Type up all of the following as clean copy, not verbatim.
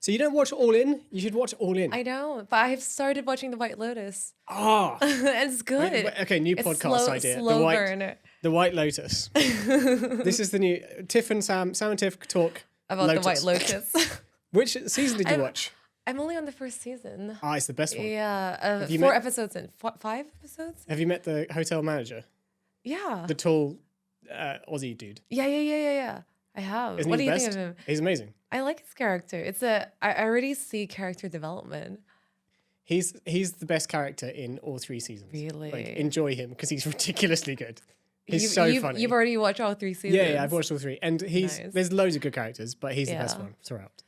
So you don't watch All In? You should watch All In. I know, but I've started watching The White Lotus. Ah. It's good. Okay, new It's podcast idea. slow burn. The White Lotus. This is the new Tiff and Sam and Tiff talk About Lotus. The White Lotus. Which season did you watch? I'm only on the first season. Ah, it's the best one. Yeah, 4 episodes in. 5 episodes? Have you met the hotel manager? Yeah. The tall Aussie dude. Yeah. I have. Isn't What he do the you best? think of him? He's amazing. I like his character. I already see character development. He's the best character in all 3 seasons. Really? Like, enjoy him because he's ridiculously good. He's You've funny. You've already watched all 3 seasons. Yeah, I've watched all 3, and Nice. there's loads of good characters, but he's the best Yeah. one throughout.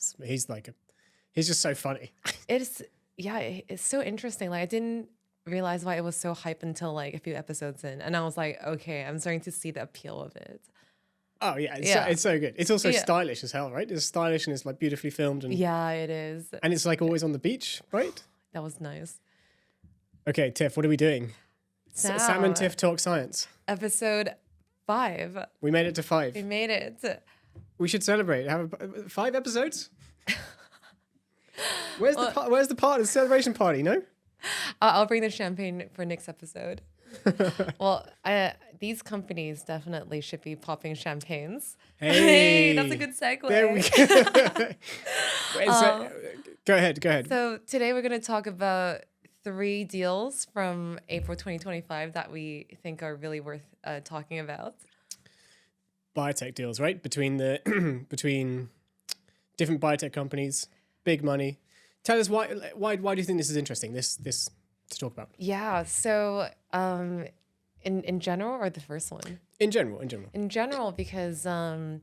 He's just so funny. It's so interesting. Like I didn't realize why it was so hype until like a few episodes in, and I was like, okay, I'm starting to see the appeal of it. Oh yeah, Yeah. it's so good. It's also Yeah. stylish as hell, right? It's stylish and it's like beautifully filmed and Yeah, it is. and it's like always on the beach, right? That was nice. Okay, Tiff, what are we doing? Sam and Now, Tiff talk science. Episode 5. We made it to 5. We made it. We should celebrate. Have 5 episodes. Where's the party? The celebration party? No. I'll bring the champagne for next episode. Well, these companies definitely should be popping champagnes. Hey, That's a good segue. There we go. Go ahead. So today we're going to talk about 3 deals from April 2025 that we think are really worth talking about. Biotech deals, right? Between different biotech companies, big money. Tell us why do you think this is interesting? This to talk about. Yeah. So in general, or the first one? In general. In general, because I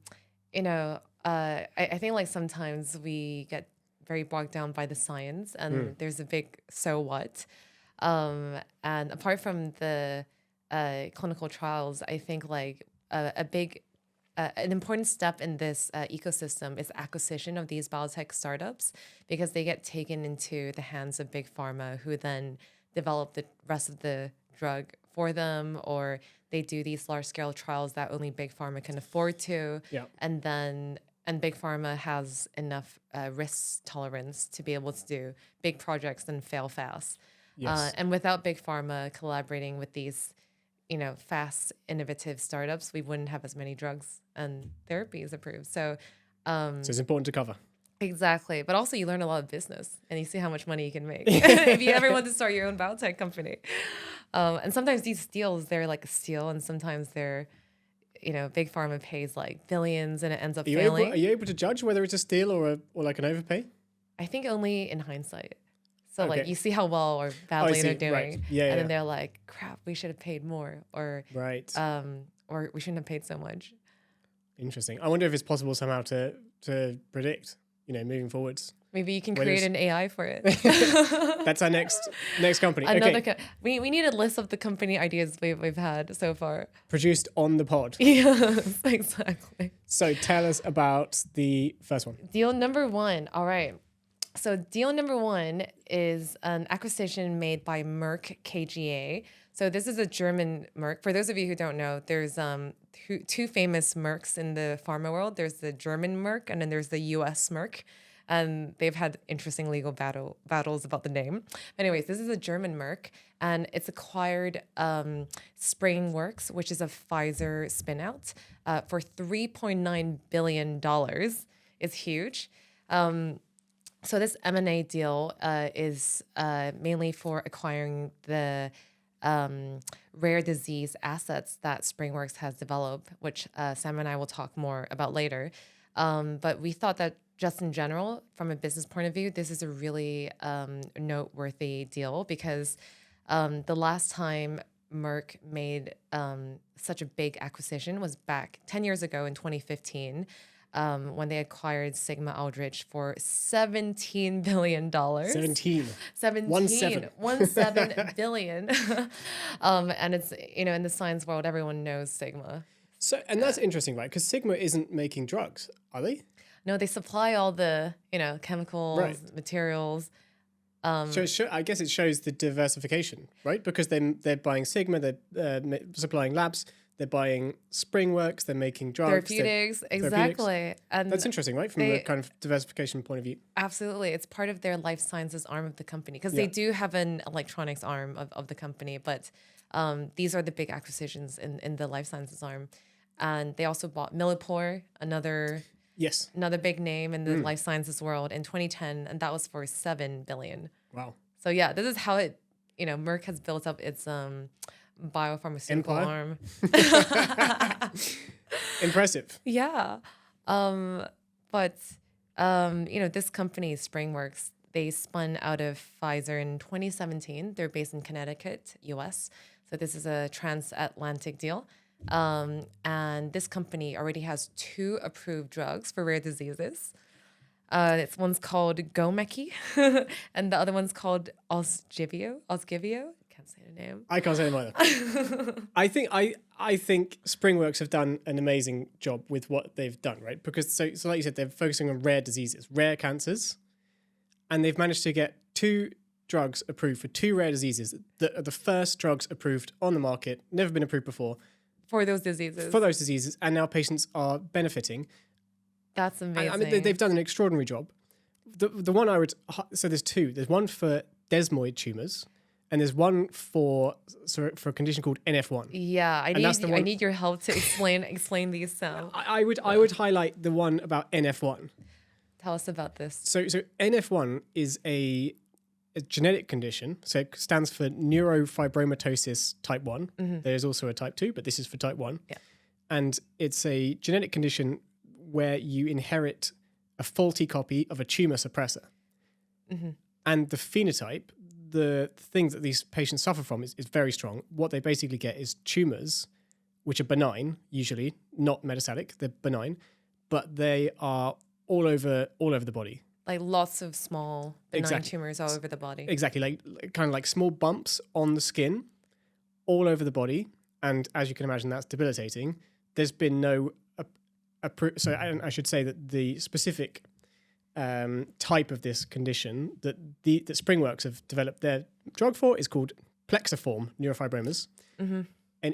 think like sometimes we get very bogged down by the science, and there's a big so what. And apart from the clinical trials, I think like an important step in this ecosystem is acquisition of these biotech startups, because they get taken into the hands of big pharma, who then develop the rest of the drug for them, or they do these large-scale trials that only big pharma can afford to. Yeah. And big pharma has enough risk tolerance to be able to do big projects and fail fast. Yes. And without big pharma collaborating with these, fast, innovative startups, we wouldn't have as many drugs and therapies approved. So So it's important to cover. exactly. But also you learn a lot of business, and you see how much money you can make if you ever want to start your own biotech company. And sometimes these deals, they're like a steal, and sometimes they're, big pharma pays like billions and it ends up failing. Are you able to judge whether it's a steal or like an overpay? I think only in hindsight. So Okay. like you see how well or badly see. they're doing, Right. Yeah, and yeah. then they're like, "Crap, we should have paid more," or Right. or we shouldn't have paid so much. Interesting. I wonder if it's possible somehow to predict, moving forwards. Maybe you can Whether create it's- an AI for it. That's our next company. Another Okay. we need a list of the company ideas we've had so far. Produced on the pod. Yes, exactly. So tell us about the first one. Deal number 1. All right. So deal number 1 is an acquisition made by Merck KGaA. So this is a German Merck. For those of you who don't know, there's two famous Mercks in the pharma world. There's the German Merck, and then there's the US Merck. And they've had interesting legal battles about the name. Anyways, this is a German Merck, and it's acquired SpringWorks, which is a Pfizer spinout, for $3.9 billion. It's huge. So this M&A deal is mainly for acquiring the rare disease assets that SpringWorks has developed, which Sam and I will talk more about later. But we thought that just in general, from a business point of view, this is a really noteworthy deal, because the last time Merck made such a big acquisition was back 10 years ago in 2015, when they acquired Sigma Aldrich for $17 billion. 17. 17 billion. And it's, in the science world, everyone knows Sigma. So, and that's interesting, right? Because Sigma isn't making drugs, are they? No, they supply all the, chemicals, Right. materials. So I guess it shows the diversification, right? Because they're buying Sigma, they're supplying labs, They're buying SpringWorks. They're making drugs. Therapeutics, exactly. And that's interesting, right? From a kind of diversification point of view. Absolutely. It's part of their life sciences arm of the company because they do have an electronics arm of the company, but these are the big acquisitions in the life sciences arm. And they also bought Millipore, another big name in the life sciences world in 2010, and that was for $7 billion. Wow. So yeah, this is how Merck has built up its biopharmaceutical arm. Impressive. Yeah. But this company, SpringWorks, they spun out of Pfizer in 2017. They're based in Connecticut, US. So this is a transatlantic deal. And this company already has 2 approved drugs for rare diseases. One's called Gomeki, and the other one's called Osgivio. Can't say the name. I can't say them either. I think SpringWorks have done an amazing job with what they've done, right? Because so like you said, they're focusing on rare diseases, rare cancers, and they've managed to get 2 drugs approved for 2 rare diseases that are the first drugs approved on the market, never been approved before. For those diseases. For those diseases, and now patients are benefiting. That's amazing. I mean, they've done an extraordinary job. The one so there's 2. There's one for desmoid tumors, and there's one for a condition called NF1. Yeah, I need your help to explain these. I would highlight the one about NF1. Tell us about this. So NF1 is a genetic condition. So it stands for neurofibromatosis type 1. Mm-hmm. There is also a type 2, but this is for type 1. Yeah. And it's a genetic condition where you inherit a faulty copy of a tumor suppressor. Mm-hmm. And the phenotype, the things that these patients suffer from is very strong. What they basically get is tumors, which are benign, usually, not metastatic, they're benign, but they are all over the body. Like lots of small benign tumors all over the body. Exactly, like kind of like small bumps on the skin, all over the body. And as you can imagine, that's debilitating. There's been no... So I should say that the specific type of this condition that SpringWorks have developed their drug for is called plexiform neurofibromas, and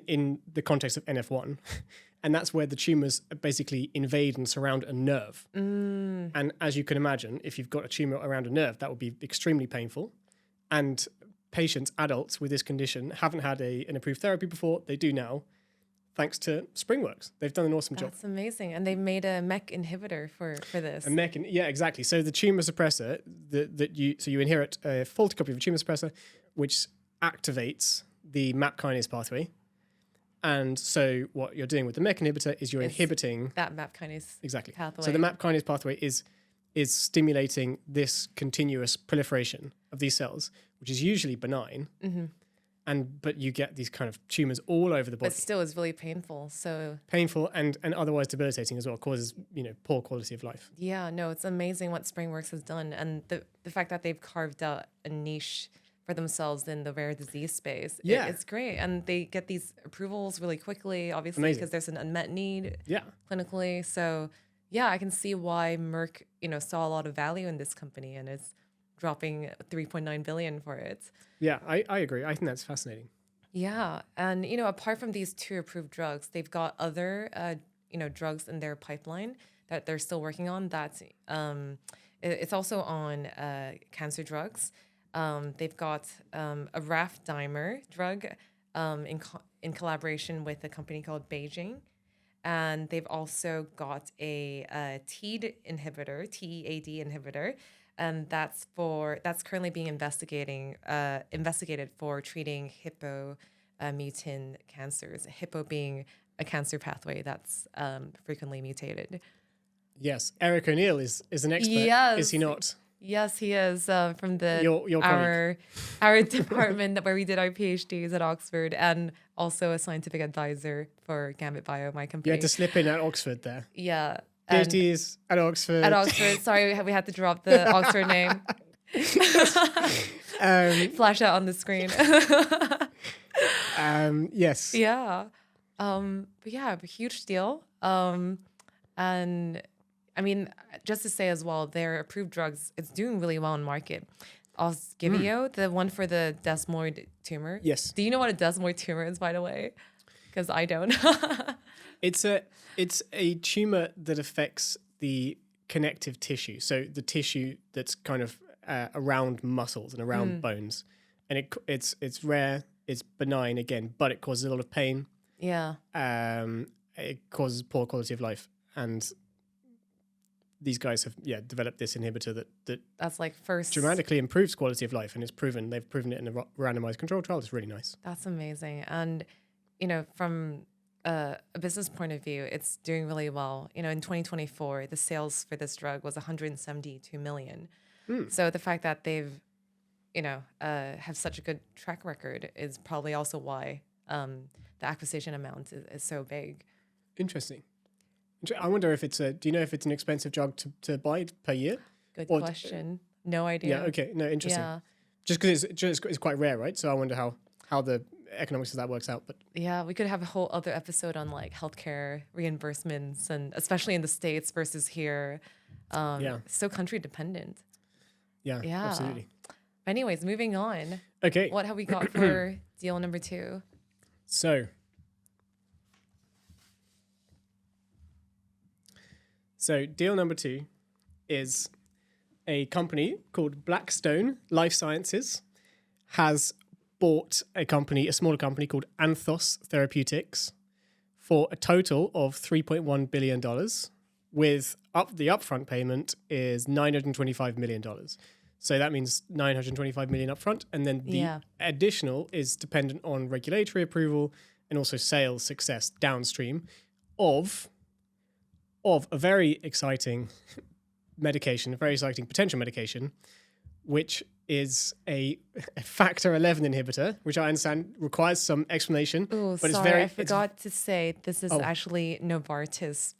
in the context of NF1, and that's where the tumors basically invade and surround a nerve. And as you can imagine, if you've got a tumor around a nerve, that would be extremely painful. And patients, adults with this condition, haven't had an approved therapy before. They do now, thanks to SpringWorks. They've done an awesome job. That's amazing. And they made a MEK inhibitor for this. Yeah, exactly. So the tumor suppressor, you inherit a faulty copy of a tumor suppressor, which activates the MAP kinase pathway. And so what you're doing with the MEK inhibitor is you're inhibiting that MAP kinase pathway. So the MAP kinase pathway is stimulating this continuous proliferation of these cells, which is usually benign. But you get these kind of tumors all over the body. But still, it's really painful. So painful and otherwise debilitating as well. Causes poor quality of life. Yeah, no, it's amazing what SpringWorks has done, and the fact that they've carved out a niche for themselves in the rare disease space. Yeah, it's great, and they get these approvals really quickly. Obviously, because there's an unmet need. Yeah, clinically. So yeah, I can see why Merck saw a lot of value in this company, and is dropping $3.9 billion for it. Yeah, I agree. I think that's fascinating. Yeah, and apart from these 2 approved drugs, they've got other drugs in their pipeline that they're still working on. That's it's also on cancer drugs. They've got a RAF dimer drug in collaboration with a company called Beijing. And they've also got a TEAD inhibitor, and that's currently being investigated for treating Hippo mutant cancers. Hippo being a cancer pathway that's frequently mutated. Yes, Eric O'Neill is an expert. Yes. Is he not? Yes, he is from your our department where we did our PhDs at Oxford, and also a scientific advisor for Gambit Bio, my company. You had to slip in at Oxford there. Yeah. PhDs at Oxford. At Oxford. Sorry, we had to drop the Oxford name. Flash out on the screen. Yes. Yeah. But yeah, a huge deal. And I mean, just to say as well, their approved drugs, it's doing really well in market. Osgivio, the one for the desmoid tumor. Yes. Do you know what a desmoid tumor is, by the way? because I don't. It's a tumor that affects the connective tissue, so the tissue that's kind of around muscles and around bones, and it's rare, it's benign again, but it causes a lot of pain. Yeah. It causes poor quality of life, and these guys have developed this inhibitor that's like first dramatically improves quality of life, and they've proven it in a randomized controlled trial. It's really nice. That's amazing. And from a business point of view, it's doing really well. In 2024, the sales for this drug was 172 million. So the fact that they've have such a good track record is probably also why the acquisition amount is so big. Interesting. I wonder if it's do you know if it's an expensive drug to buy per year? Good question. No idea. Yeah, okay. No, interesting. Yeah. Just because it's quite rare, right? So I wonder how the economics of that works out. But yeah, we could have a whole other episode on like healthcare reimbursements, and especially in the States versus here. So country dependent. Yeah, absolutely. Anyways, moving on. Okay. What have we got for deal number 2? So deal number 2 is a company called Blackstone Life Sciences has bought a smaller company called Anthos Therapeutics for a total of $3.1 billion, with the upfront payment is $925 million. So that means $925 million upfront, and then the additional is dependent on regulatory approval and also sales success downstream of a very exciting medication, a very exciting potential medication, which is a factor 11 inhibitor, which I understand requires some explanation. Oh, but sorry, I forgot to say this is actually Novartis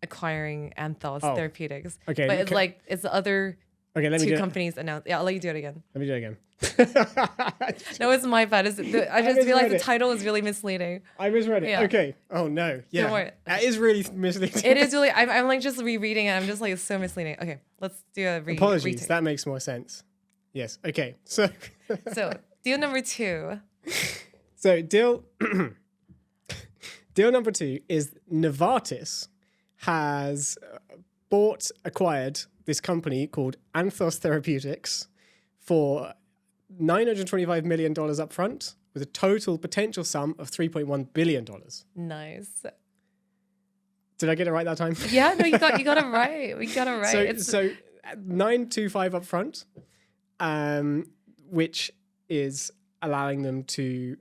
acquiring Anthos Therapeutics. Okay, but it's the other two companies announced. Yeah, I'll let you do it again. Let me do it again. No, it's my bad. I just realized the title is really misleading. I misread it. Yeah. Okay. Oh no. Yeah. Don't worry. That is really misleading. It is really. I'm like just rereading it. I'm just like so misleading. Okay, let's do a Apologies. retake. That makes more sense. Yes. Okay. So deal number 2. So deal number 2 is Novartis has acquired this company called Anthos Therapeutics for $925 million upfront, with a total potential sum of $3.1 billion. Nice. Did I get it right that time? Yeah, no, you got it right. We got it right. So 925 upfront, which is allowing them to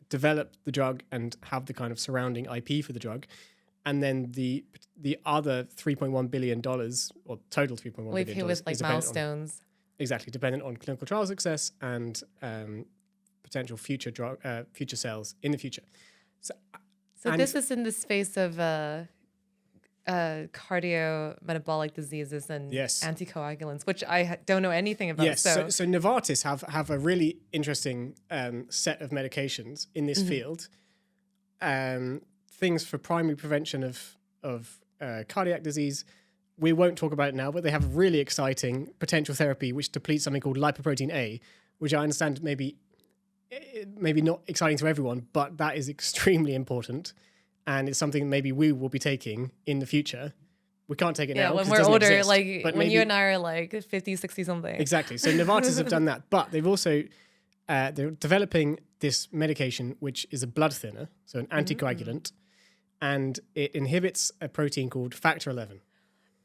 develop the drug and have the kind of surrounding IP for the drug. And then the other $3.1 billion, or total $3.1 billion. We pay with like milestones. Exactly, dependent on clinical trial success and potential future sales in the future. So this is in the space of cardiometabolic diseases and anticoagulants, which I don't know anything about. Yes, so Novartis have a really interesting set of medications in this field. Things for primary prevention of cardiac disease. We won't talk about it now, but they have a really exciting potential therapy which depletes something called lipoprotein A, which I understand maybe not exciting to everyone, but that is extremely important. And it's something maybe we will be taking in the future. We can't take it now. When we're older, when you and I are like 50, 60 something. Exactly. So Novartis have done that, but they've also, they're developing this medication, which is a blood thinner, so an anticoagulant, and it inhibits a protein called factor 11.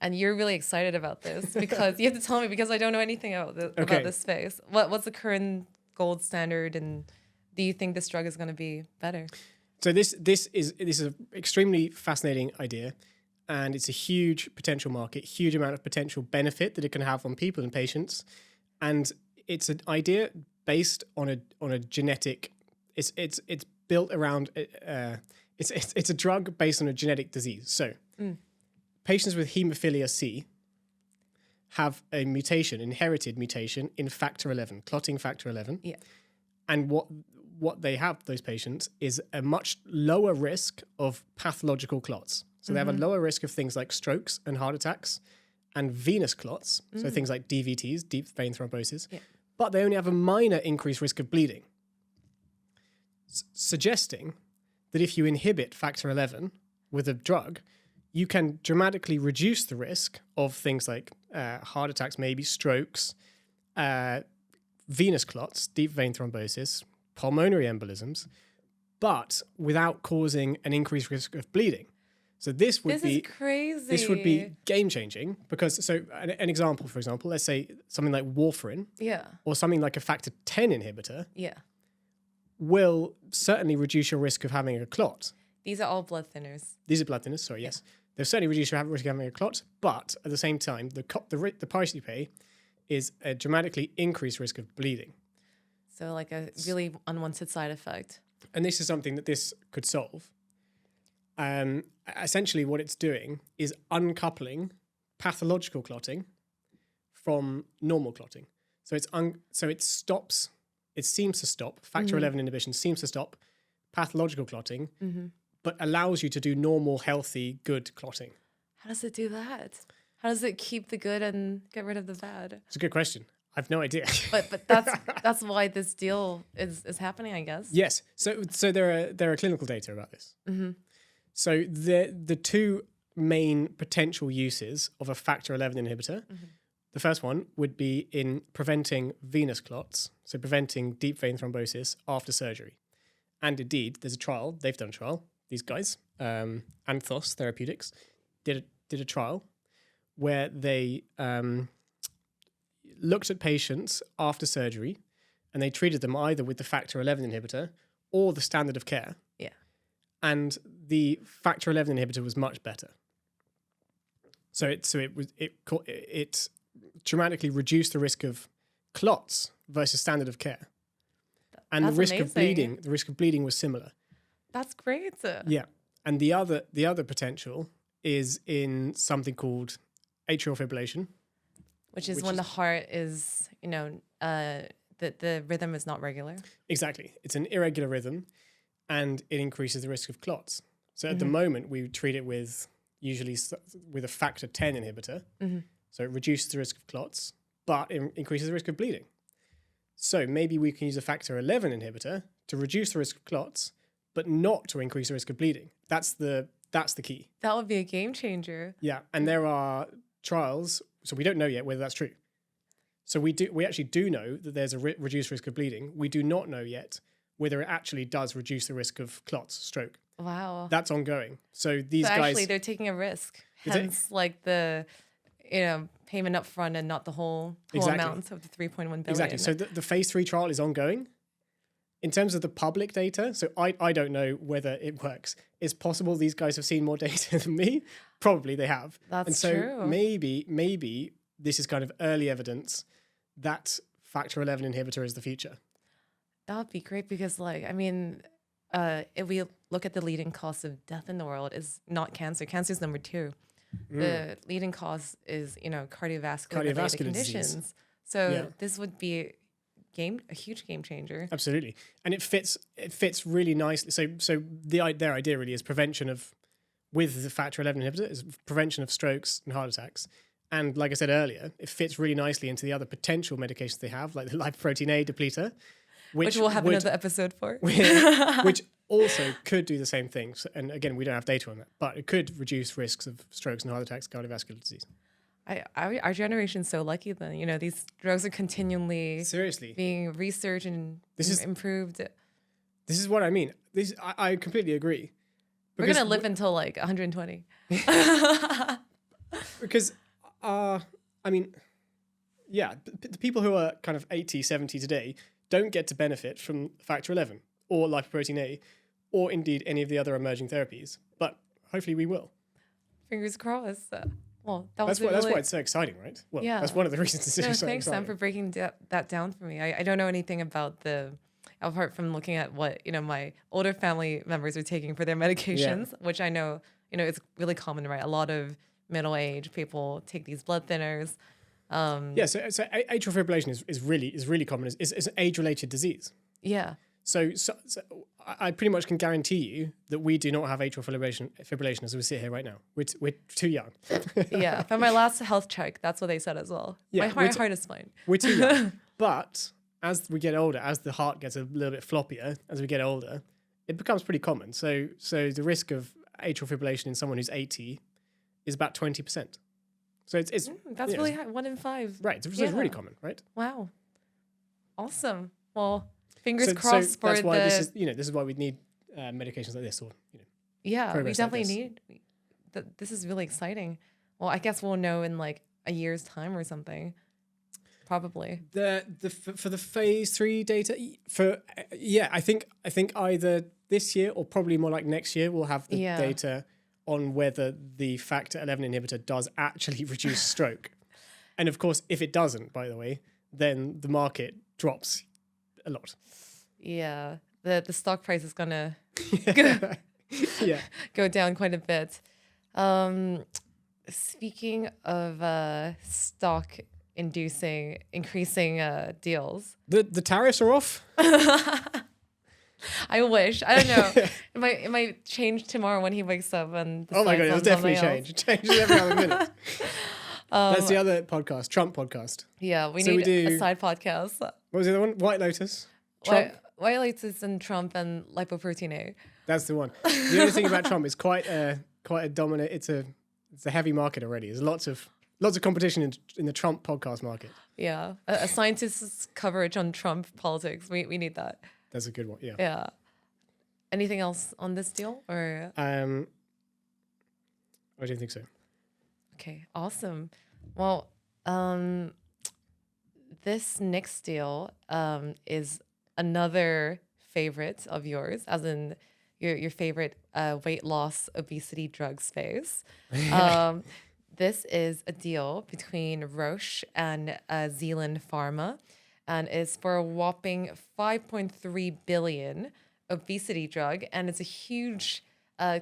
And you're really excited about this because you have to tell me, because I don't know anything about this space. What's the current gold standard, and do you think this drug is going to be better? So this is an extremely fascinating idea, and it's a huge potential market, huge amount of potential benefit that it can have on people and patients, and it's an idea based on a genetic. It's built around. It's a drug based on a genetic disease. So. Patients with hemophilia C have a inherited mutation in factor 11, clotting factor 11. Yeah. And what they have, those patients, is a much lower risk of pathological clots. So they have a lower risk of things like strokes and heart attacks and venous clots, so things like DVTs, deep vein thrombosis, but they only have a minor increased risk of bleeding. suggesting that if you inhibit factor 11 with a drug, you can dramatically reduce the risk of things like heart attacks, maybe strokes, venous clots, deep vein thrombosis, pulmonary embolisms, but without causing an increased risk of bleeding. So this would be crazy. This would be game changing because an example, for example, let's say something like warfarin, or something like a factor 10 inhibitor, will certainly reduce your risk of having a clot. These are all blood thinners. These are blood thinners. Sorry, yes, they'll certainly reduce your risk of having a clot, but at the same time, the price you pay is a dramatically increased risk of bleeding. So like a really unwanted side effect. And this is something that this could solve. Essentially what it's doing is uncoupling pathological clotting from normal clotting. So it seems to stop, factor 11 inhibition seems to stop pathological clotting, but allows you to do normal, healthy, good clotting. How does it do that? How does it keep the good and get rid of the bad? It's a good question. I've no idea. But that's why this deal is happening, I guess. Yes. So there are clinical data about this. So the two main potential uses of a factor 11 inhibitor, the first one would be in preventing venous clots, so preventing deep vein thrombosis after surgery. And indeed, there's a trial, they've done a trial, these guys, Anthos Therapeutics, did a trial where they looked at patients after surgery and they treated them either with the factor 11 inhibitor or the standard of care. And the factor 11 inhibitor was much better. So it dramatically reduced the risk of clots versus standard of care. And That's the risk amazing. of bleeding was similar. That's great. Yeah. And the other potential is in something called atrial fibrillation. Which is when the heart is, the rhythm is not regular. Exactly. It's an irregular rhythm and it increases the risk of clots. So at the moment, we treat it with a factor 10 inhibitor. So it reduces the risk of clots, but it increases the risk of bleeding. So maybe we can use a factor 11 inhibitor to reduce the risk of clots, but not to increase the risk of bleeding. That's the key. That would be a game changer. Yeah, and there are trials, so we don't know yet whether that's true. So we actually do know that there's a reduced risk of bleeding. We do not know yet whether it actually does reduce the risk of clots, stroke. Wow. That's ongoing. So these guys... Actually, they're taking a risk. Hence, like the, payment up front and not the whole amount of the 3.1 billion. Exactly. So the phase 3 trial is ongoing. In terms of the public data, so I don't know whether it works. It's possible these guys have seen more data than me. Probably they have. That's true. Maybe this is kind of early evidence that factor 11 inhibitor is the future. That would be great because, if we look at the leading cause of death in the world is not cancer. Cancer is number 2. The leading cause is, cardiovascular conditions. Disease. So this would be a huge game changer. Absolutely. And it fits really nicely. So their idea really is with the factor 11 inhibitor is prevention of strokes and heart attacks. And like I said earlier, it fits really nicely into the other potential medications they have, like the lipoprotein A depleter. Which we'll have another episode for. Which also could do the same thing. So, and again, we don't have data on that, but it could reduce risks of strokes and heart attacks, cardiovascular disease. Our generation's so lucky then. These drugs are continually being researched and improved. This is what I mean. I completely agree. We're going to live until 120. Because, the people who are kind of 80, 70 today don't get to benefit from factor 11 or lipoprotein A or indeed any of the other emerging therapies. But hopefully we will. Fingers crossed. That's why it's so exciting, right? Well, that's one of the reasons it's so exciting. Thanks, Sam, for breaking that down for me. I don't know anything about apart from looking at what, my older family members are taking for their medications, which I know, it's really common, right? A lot of middle-aged people take these blood thinners. So atrial fibrillation is really common. It's an age-related disease. Yeah. So I pretty much can guarantee you that we do not have atrial fibrillation as we sit here right now. We're too young. Yeah. From my last health check, that's what they said as well. Yeah, my heart is fine. We're too young. But as we get older, as the heart gets a little bit floppier, as we get older, it becomes pretty common. So the risk of atrial fibrillation in someone who's 80 is about 20%. So it's that's really high. 1 in 5. right. So it's really common, right? Wow. Awesome. Well, fingers crossed for that's why this is why we need medications like this, or yeah, we progress definitely like this. need. This is really exciting. Well, I guess we'll know in like a year's time or something. Probably. For the phase 3 data I think either this year or probably more like next year we'll have the data on whether the factor 11 inhibitor does actually reduce stroke. And of course, if it doesn't, by the way, then the market drops a lot. Yeah, the stock price is gonna go down quite a bit. Speaking of stock increasing deals, the tariffs are off. I wish. I don't know. It might change tomorrow when he wakes up and oh my god, it'll definitely change. It changes every other minute. That's the other podcast, Trump podcast. Yeah, we need a side podcast. What was the other one? White Lotus. Trump. White Lotus and Trump and lipoprotein A. That's the one. The only thing about Trump is quite a dominant. It's a heavy market already. There's lots of competition in the Trump podcast market. Yeah, a scientist's coverage on Trump politics. We need that. That's a good one. Yeah. Yeah. Anything else on this deal, or? I don't think so. Okay, awesome. Well, this next deal is another favorite of yours, as in your favorite weight loss obesity drug space. This is a deal between Roche and Zealand Pharma, and it's for a whopping 5.3 billion obesity drug, and it's a huge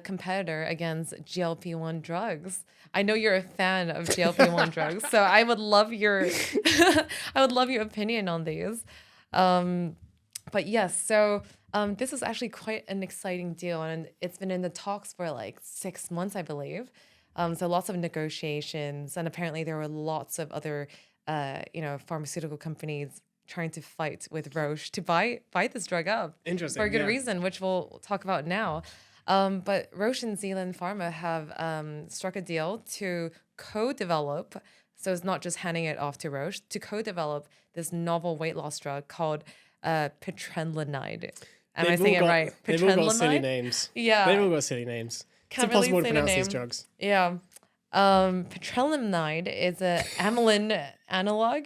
competitor against GLP-1 drugs. I know you're a fan of GLP-1 drugs, so I would love your opinion on these. But yes, so this is actually quite an exciting deal, and it's been in the talks for like 6 months, I believe. So lots of negotiations, and apparently there were lots of other, pharmaceutical companies trying to fight with Roche to buy this drug up. Interesting. For a good reason, which we'll talk about now. But Roche and Zealand Pharma have struck a deal to co-develop, so it's not just handing it off to Roche, to co-develop this novel weight loss drug called pitrenlinide. Am I saying it right? They've all got silly names. Yeah. They've all got silly names. It's impossible to pronounce these drugs. Yeah. Pitrenlinide is an amylin analog.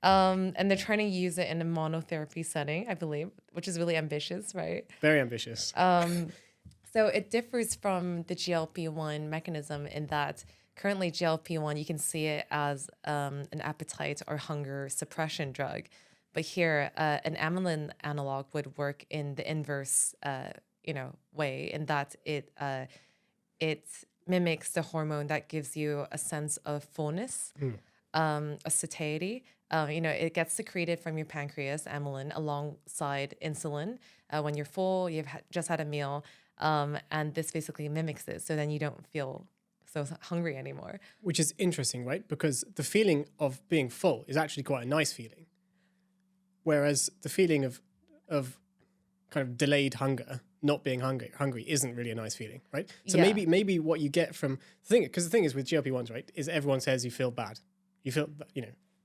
And they're trying to use it in a monotherapy setting, I believe, which is really ambitious, right? Very ambitious. So it differs from the GLP-1 mechanism in that currently GLP-1, you can see it as an appetite or hunger suppression drug. But here, an amylin analog would work in the inverse, way, in that it mimics the hormone that gives you a sense of fullness, a satiety. It gets secreted from your pancreas, amylin, alongside insulin. When you're full, you've just had a meal, and this basically mimics it. So then you don't feel so hungry anymore. Which is interesting, right? Because the feeling of being full is actually quite a nice feeling. Whereas the feeling of kind of delayed hunger, not being hungry isn't really a nice feeling, right? So maybe what you get from the thing is with GLP-1s, right, is everyone says you feel bad. You feel,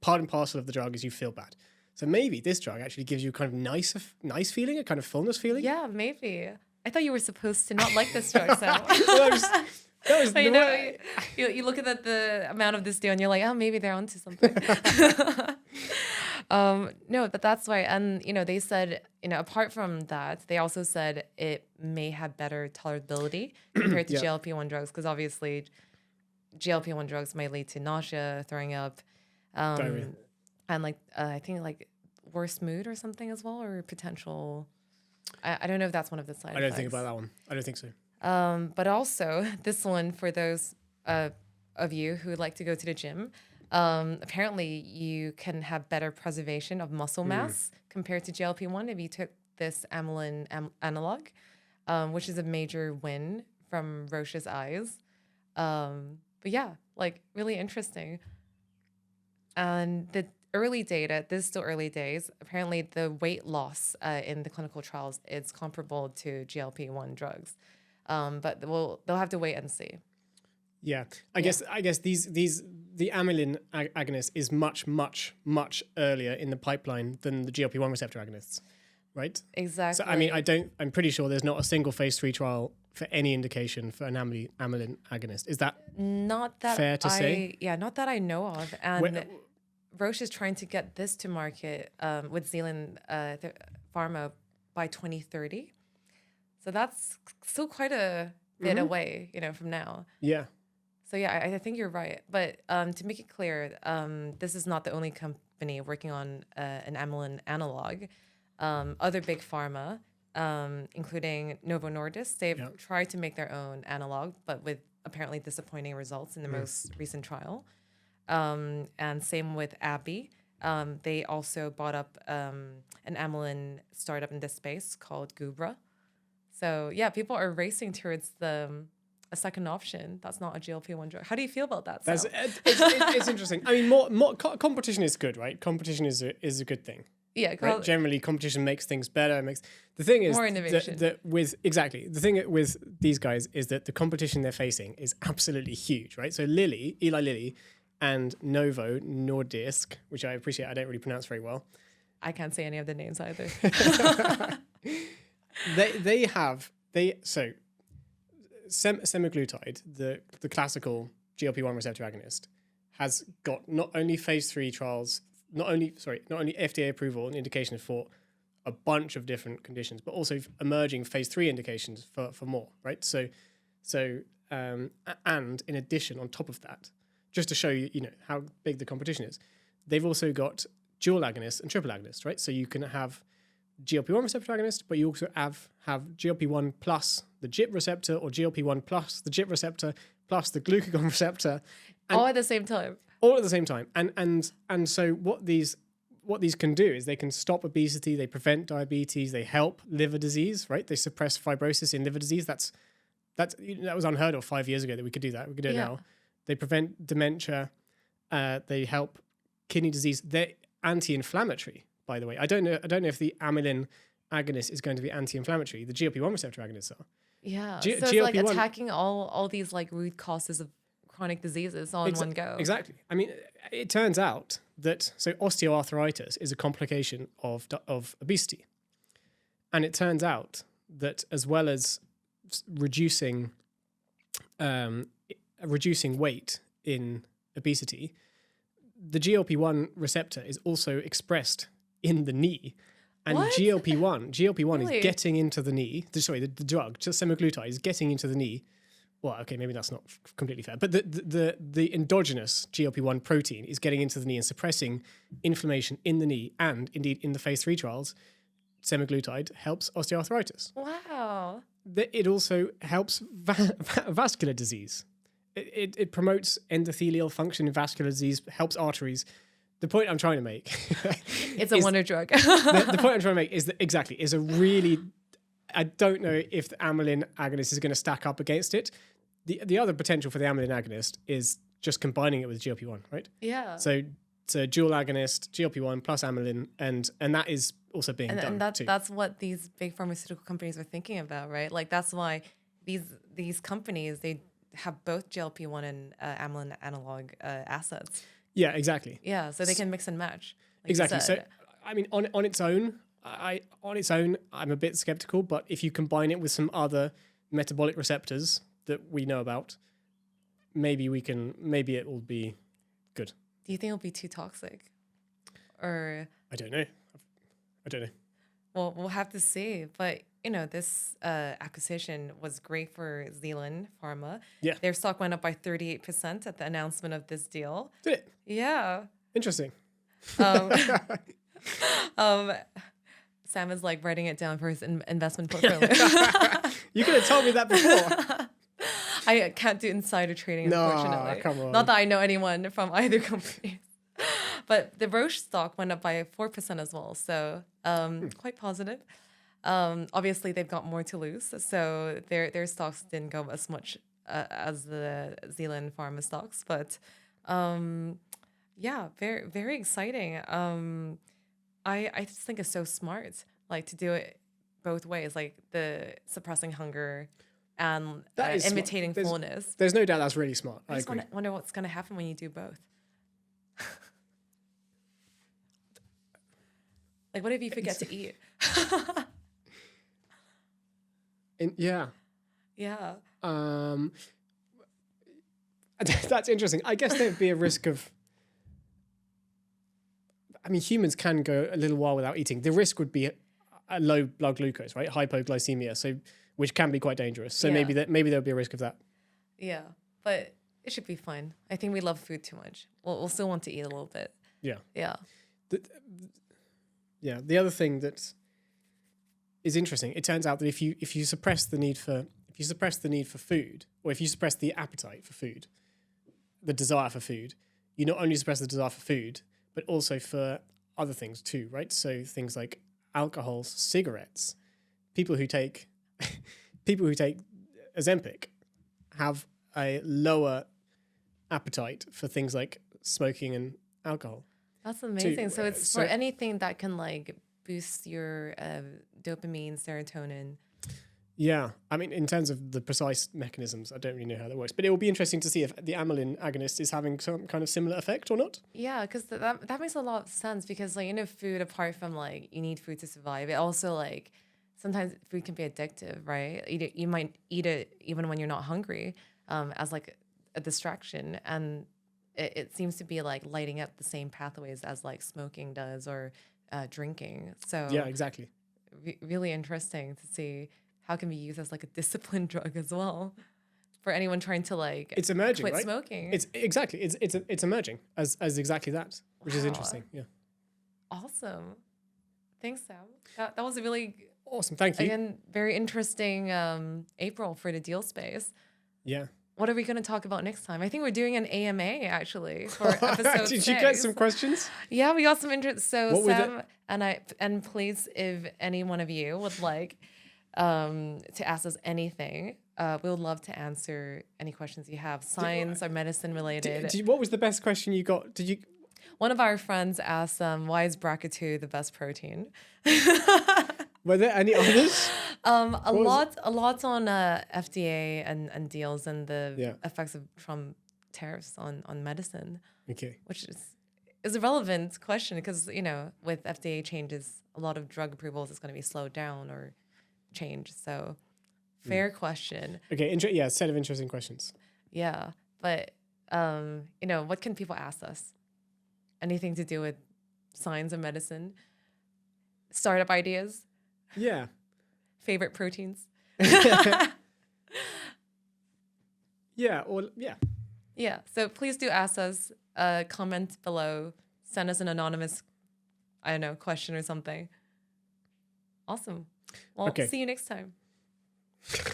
part and parcel of the drug is you feel bad. So maybe this drug actually gives you kind of nice feeling, a kind of fullness feeling. Yeah, maybe. I thought you were supposed to not like this drug, so. You look at the amount of this deal and you're like, oh, maybe they're onto something. No, but that's why. And, they said, apart from that, they also said it may have better tolerability compared to GLP-1 drugs, because obviously GLP-1 drugs might lead to nausea, throwing up, diarrhea. And I think worse mood or something as well, or potential. I don't know if that's one of the side effects. I don't think about that one. I don't think so. But also this one, for those of you who like to go to the gym, apparently you can have better preservation of muscle mass compared to GLP-1 if you took this amylin analog, which is a major win from Roche's eyes. But yeah, really interesting. And early data, this is still early days. Apparently, the weight loss in the clinical trials is comparable to GLP-1 drugs. But they'll have to wait and see. Yeah, I guess the amylin agonist is much earlier in the pipeline than the GLP-1 receptor agonists, right? Exactly. So I mean, I'm pretty sure there's not a single phase 3 trial for any indication for an amylin agonist. Is that not that fair to say? Yeah, not that I know of. And Roche is trying to get this to market with Zealand Pharma by 2030. So that's still quite a bit away, from now. Yeah. So yeah, I think you're right. But to make it clear, this is not the only company working on an amylin analog. Other big pharma, including Novo Nordisk, they've tried to make their own analog, but with apparently disappointing results in the most recent trial. And same with AbbVie. They also bought up an amylin startup in this space called Gubra. So yeah, people are racing towards a second option that's not a GLP-1 drug. How do you feel about that? It's interesting. I mean, more competition is good, right? Competition is a good thing. Yeah, right? Generally, competition makes things better. The thing is more innovation. The thing with these guys is that the competition they're facing is absolutely huge, right? So Eli Lilly, and Novo Nordisk, which I appreciate. I don't really pronounce very well. I can't say any of the names either. Semaglutide, the classical GLP-1 receptor agonist, has got not only phase 3 trials, not only FDA approval and indication for a bunch of different conditions, but also emerging phase 3 indications for more, right? So and in addition, on top of that, just to show you, how big the competition is, they've also got dual agonists and triple agonists, right? So you can have GLP-1 receptor agonist, but you also have GLP-1 plus the GIP receptor, or GLP-1 plus the GIP receptor plus the glucagon receptor, all at the same time. All at the same time, and so what these can do is they can stop obesity, they prevent diabetes, they help liver disease, right? They suppress fibrosis in liver disease. That was unheard of 5 years ago that we could do that. We could do it now. They prevent dementia. They help kidney disease. They're anti-inflammatory, by the way. I don't know if the amylin agonist is going to be anti-inflammatory. The GLP-1 receptor agonists are. Yeah. So it's like attacking all these like root causes of chronic diseases all in one go. Exactly. I mean, it turns out that osteoarthritis is a complication of obesity, and it turns out that as well as reducing weight in obesity, the GLP-1 receptor is also expressed in the knee. And what? GLP-1 really? is getting into the knee. The drug, semaglutide, is getting into the knee. Well, okay, maybe that's not completely fair, but the endogenous GLP-1 protein is getting into the knee and suppressing inflammation in the knee. And indeed, in the phase 3 trials, semaglutide helps osteoarthritis. Wow. It also helps vascular disease. It promotes endothelial function in vascular disease, helps arteries. The point I'm trying to make it's a wonder drug. the point I'm trying to make is that is a really, I don't know if the amylin agonist is going to stack up against it. The other potential for the amylin agonist is just combining it with GLP-1, right? Yeah. So dual agonist, GLP-1 plus amylin, and that is also being done and too. That's what these big pharmaceutical companies are thinking about, right? Like that's why these companies, they have both GLP-1 and amylin analog assets. Yeah, exactly. Yeah, so they can mix and match. Like exactly. So, I mean, on its own, I'm a bit skeptical. But if you combine it with some other metabolic receptors that we know about, maybe it will be good. Do you think it'll be too toxic? Or I don't know. Well, we'll have to see. But this acquisition was great for Zealand Pharma. Yeah. Their stock went up by 38% at the announcement of this deal. Did it? Yeah. Interesting. Sam is like writing it down for his investment portfolio. You could have told me that before. I can't do insider trading, unfortunately. Come on. Not that I know anyone from either company. But the Roche stock went up by 4% as well. So quite positive. Obviously, they've got more to lose. So their stocks didn't go as much as the Zealand Pharma stocks. But Yeah, very very exciting. I just think it's so smart, like to do it both ways, like the suppressing hunger and That is smart. imitating fullness. There's no doubt that's really smart. I I just agree. wonder what's gonna happen when you do both. Like, what if you forget to eat? Yeah. Yeah. That's interesting. I guess there'd be a risk of. I mean, humans can go a little while without eating. The risk would be a low blood glucose, right? Hypoglycemia, so which can be quite dangerous. So Yeah. maybe there'll be a risk of that. Yeah. But it should be fun. I think we love food too much. We'll still want to eat a little bit. Yeah. Yeah. Yeah. The other thing that is interesting, it turns out that if you suppress the need for food, or if you suppress the appetite for food, the desire for food, you not only suppress the desire for food, but also for other things too, right? So things like alcohol, cigarettes. People who take Ozempic have a lower appetite for things like smoking and alcohol. That's amazing. Too. So it's for anything that can like boost your dopamine, serotonin. Yeah, I mean, in terms of the precise mechanisms, I don't really know how that works, but it will be interesting to see if the amylin agonist is having some kind of similar effect or not. Yeah, because that makes a lot of sense because like food, apart from like you need food to survive, it also like sometimes food can be addictive, right? You might eat it even when you're not hungry, as like a distraction, and it seems to be like lighting up the same pathways as like smoking does or drinking. So Yeah, exactly. Really interesting to see how it can be used as like a discipline drug as well for anyone trying to like It's emerging, quit right? smoking. It's emerging as exactly that, which is interesting. Yeah. Awesome. Thanks, Sam. That was a really Awesome. Thank you. again very interesting April for the deal space. Yeah. What are we going to talk about next time? I think we're doing an AMA actually for episode 6. Did you get some questions? Yeah, we got some interest. So What was Sam and please, if any one of you would like to ask us anything, we would love to answer any questions you have, science or medicine related. What was the best question you got? Did you? One of our friends asked, why is BRCA2 the best protein? Were there any others? A lot on FDA and deals and the effects of Trump tariffs on medicine. Okay. Which is a relevant question because, with FDA changes, a lot of drug approvals is going to be slowed down or changed. So fair question. Okay. Set of interesting questions. Yeah. But, what can people ask us? Anything to do with science and medicine? Startup ideas? Yeah. Favorite proteins? Yeah. Yeah. So please do ask us, comment below, send us an anonymous, question or something. Awesome. Well, Okay. see you next time.